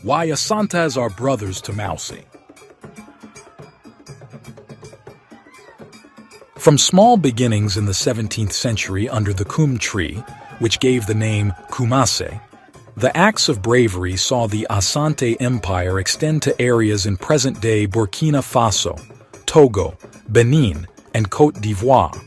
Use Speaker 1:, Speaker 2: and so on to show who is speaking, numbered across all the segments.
Speaker 1: Why Asantes are brothers to Mossie. From small beginnings in the 17th century under the Kum-tree, which gave the name Kumase, the acts of bravery saw the Asante Empire extend to areas in present-day Burkina Faso, Togo, Benin, and Cote d'Ivoire.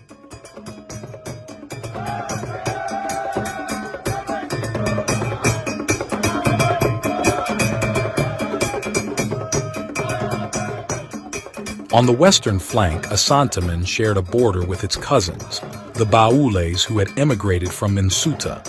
Speaker 1: On the western flank, Asanteman shared a border with its cousins, the Baoules, who had emigrated from Nsuta.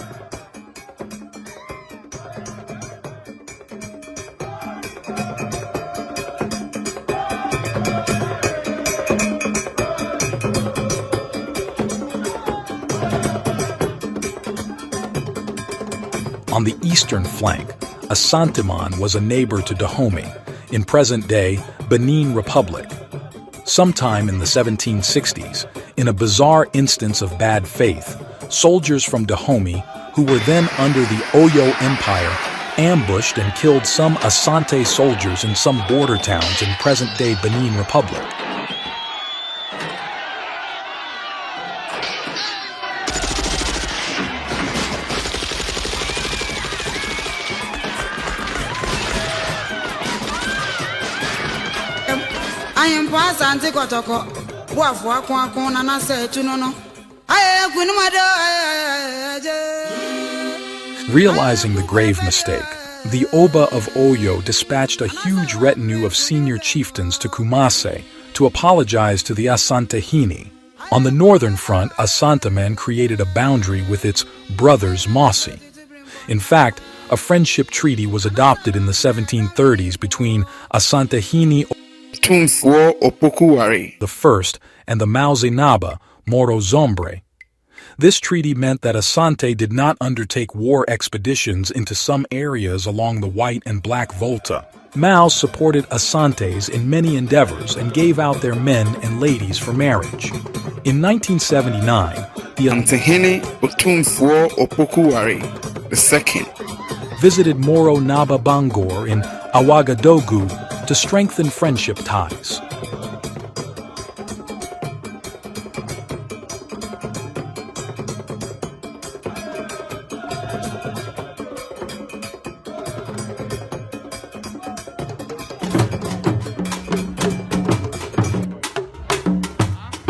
Speaker 1: On the eastern flank, Asanteman was a neighbor to Dahomey, in present-day Benin Republic. Sometime in the 1760s, in a bizarre instance of bad faith, soldiers from Dahomey, who were then under the Oyo Empire, ambushed and killed some Asante soldiers in some border towns in present-day Benin Republic. Realizing the grave mistake, the Oba of Oyo dispatched a huge retinue of senior chieftains to Kumase to apologize to the Asantehene. On the northern front, Asanteman created a boundary with its brothers Mossie. In fact, a friendship treaty was adopted in the 1730s between Asantehene Opoku Ware I and the Mossi Naba, Moro Zombre. This treaty meant that Asante did not undertake war expeditions into some areas along the White and Black Volta. Mao supported Asantes in many endeavors and gave out their men and ladies for marriage. In 1979, the
Speaker 2: Asantehene Opoku Ware II
Speaker 1: visited Moro Naba Bangor in Ouagadougou to strengthen friendship ties.